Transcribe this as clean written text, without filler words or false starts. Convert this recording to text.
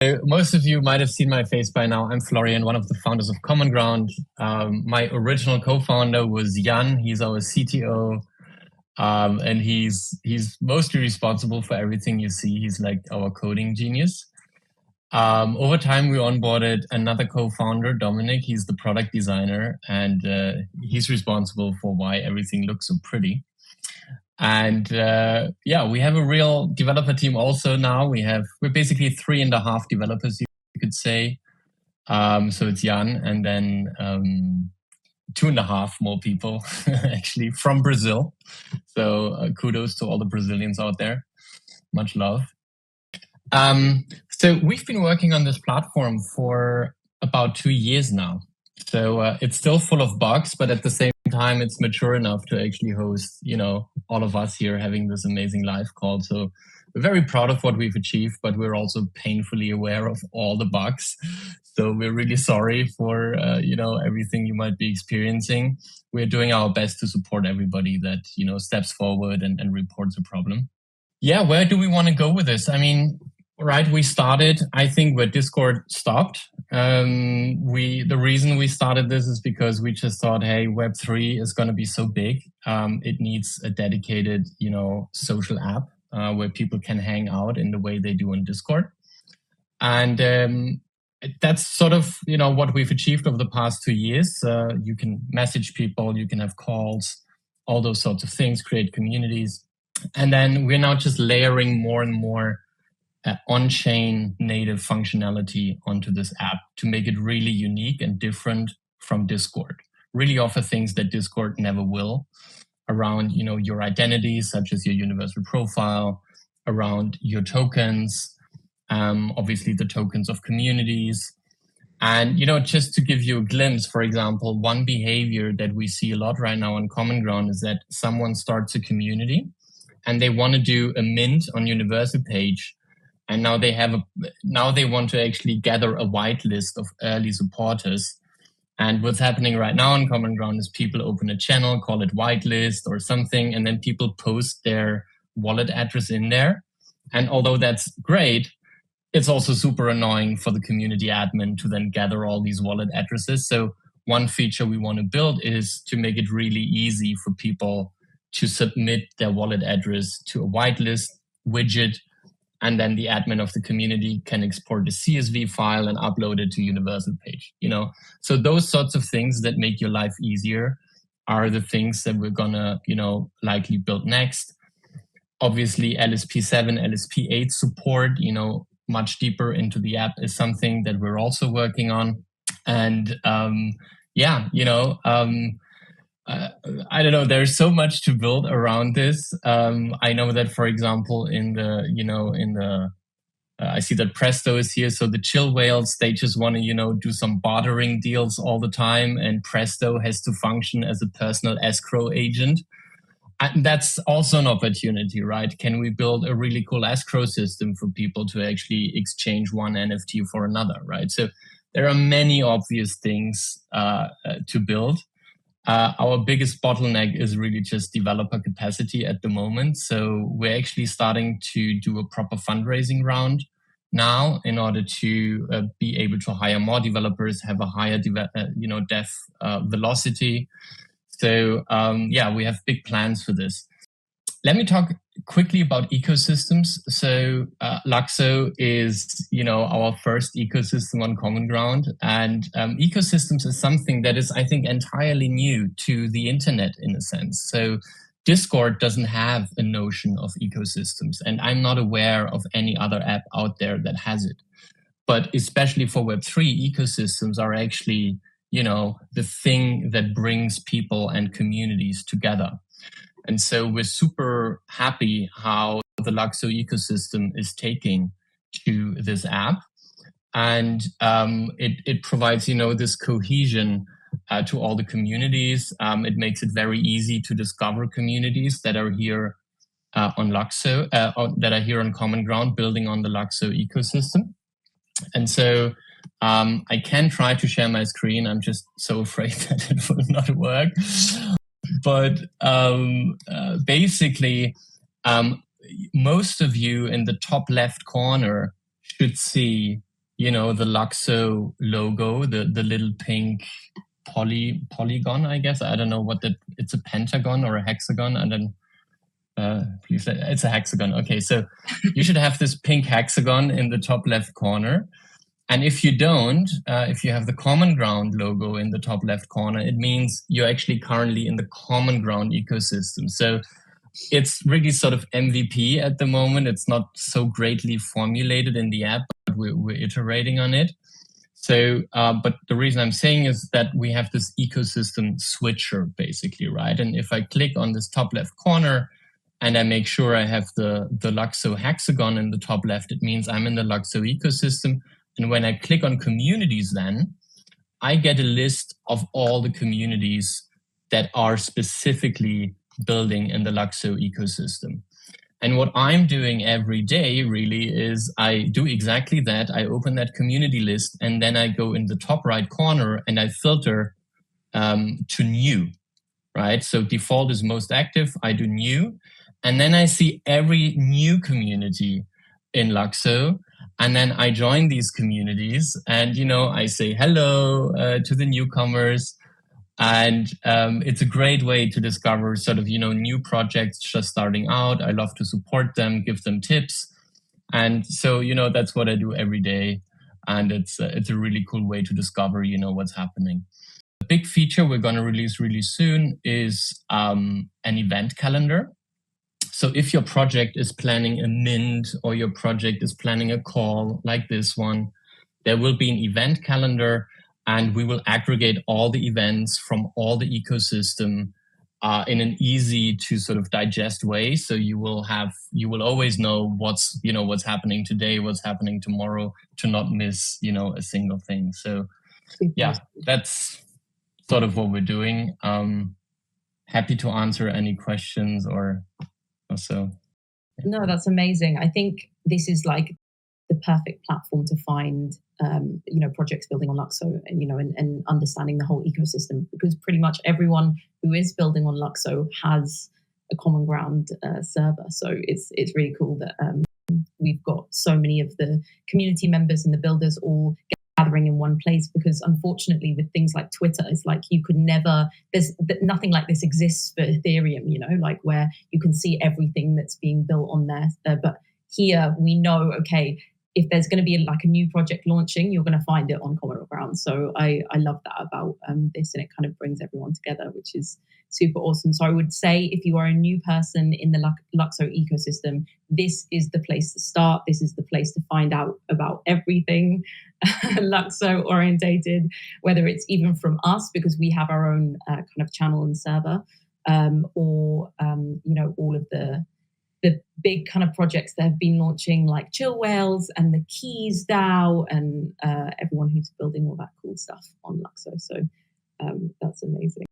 Most of you might have seen my face by now. I'm Florian, one of the founders of CommonGround. My original co-founder was Jan. He's our CTO, and he's mostly responsible for everything you see. He's like our coding genius. Over time, we onboarded another co-founder, Dominic. He's the product designer, and he's responsible for why everything looks so pretty. And yeah, we have a real developer team also now. We're basically 3.5 developers, you could say. So it's Jan, and then 2.5 more people actually from Brazil. So kudos to all the Brazilians out there. Much love. So we've been working on this platform for about 2 years now. So it's still full of bugs, but at the same time, it's mature enough to actually host, all of us here having this amazing live call. So we're very proud of what we've achieved, but we're also painfully aware of all the bugs. So we're really sorry for, everything you might be experiencing. We're doing our best to support everybody that, steps forward and reports a problem. Yeah, where do we want to go with this? I mean, right, we started, I think, where Discord stopped. The reason we started this is because we just thought, hey, Web3 is going to be so big. It needs a dedicated, social app where people can hang out in the way they do on Discord. And that's sort of, what we've achieved over the past 2 years. You can message people, you can have calls, all those sorts of things, create communities. And then we're now just layering more and more on-chain native functionality onto this app to make it really unique and different from Discord. Really offer things that Discord never will around, your identities, such as your universal profile, around your tokens, obviously the tokens of communities. And, just to give you a glimpse, for example, one behavior that we see a lot right now on CommonGround is that someone starts a community and they want to do a mint on universal page. And now they want to actually gather a whitelist of early supporters. And what's happening right now on CommonGround is people open a channel, call it whitelist or something, and then people post their wallet address in there. And although that's great, it's also super annoying for the community admin to then gather all these wallet addresses. So one feature we want to build is to make it really easy for people to submit their wallet address to a whitelist widget, and then the admin of the community can export the CSV file and upload it to universal page. So those sorts of things that make your life easier are the things that we're gonna, likely build next. Obviously, LSP7, LSP8 support, much deeper into the app is something that we're also working on. And I don't know. There's so much to build around this. I know that, for example, I see that Presto is here. So the chill whales, they just want to, do some bartering deals all the time. And Presto has to function as a personal escrow agent. And that's also an opportunity, right? Can we build a really cool escrow system for people to actually exchange one NFT for another, right? So there are many obvious things to build. Our biggest bottleneck is really just developer capacity at the moment. So we're actually starting to do a proper fundraising round now in order to be able to hire more developers, have a higher dev velocity. So we have big plans for this. Let me talk quickly about ecosystems. So LUKSO is, our first ecosystem on CommonGround, and ecosystems is something that is, I think, entirely new to the internet in a sense. So Discord doesn't have a notion of ecosystems, and I'm not aware of any other app out there that has it. But especially for Web3, ecosystems are actually, the thing that brings people and communities together. And so we're super happy how the LUKSO ecosystem is taking to this app. And it provides, this cohesion to all the communities. It makes it very easy to discover communities that are here on LUKSO, that are here on CommonGround, building on the LUKSO ecosystem. And so I can try to share my screen. I'm just so afraid that it will not work. But basically, most of you in the top left corner should see the LUKSO logo, the little pink polygon, I guess. I don't know it's a pentagon or a hexagon. And then please, it's a hexagon. Okay, so you should have this pink hexagon in the top left corner. And if you don't, if you have the CommonGround logo in the top left corner, it means you're actually currently in the CommonGround ecosystem. So it's really sort of MVP at the moment. It's not so greatly formulated in the app, but we're iterating on it. So, but the reason I'm saying is that we have this ecosystem switcher basically, right? And if I click on this top left corner and I make sure I have the LUKSO hexagon in the top left, it means I'm in the LUKSO ecosystem. And when I click on communities, then I get a list of all the communities that are specifically building in the LUKSO ecosystem. And what I'm doing every day really is I do exactly that. I open that community list and then I go in the top right corner and I filter to new, right? So default is most active. I do new. And then I see every new community in LUKSO. And then I join these communities and, I say hello to the newcomers. And it's a great way to discover sort of, new projects just starting out. I love to support them, give them tips. And so, that's what I do every day. And it's a really cool way to discover, what's happening. A big feature we're going to release really soon is an event calendar. So if your project is planning a mint or your project is planning a call like this one, there will be an event calendar and we will aggregate all the events from all the ecosystem in an easy to sort of digest way. So you will always know what's happening today, what's happening tomorrow, to not miss, a single thing. So yeah, that's sort of what we're doing. Happy to answer any questions or so. No, that's amazing. I think this is like the perfect platform to find, projects building on LUKSO and understanding the whole ecosystem, because pretty much everyone who is building on LUKSO has a CommonGround server. So it's really cool that we've got so many of the community members and the builders all gathering in one place, because unfortunately with things like Twitter, it's like you could never, nothing like this exists for Ethereum, like where you can see everything that's being built on there. But here we know, okay, if there's going to be like a new project launching, you're going to find it on CommonGround. So I love that about this, and it kind of brings everyone together, which is super awesome. So I would say if you are a new person in the LUKSO ecosystem, this is the place to start. This is the place to find out about everything LUKSO orientated, whether it's even from us, because we have our own kind of channel and server, or all of the big kind of projects that have been launching, like Chill Whales and the Keys DAO, and everyone who's building all that cool stuff on LUKSO. So that's amazing.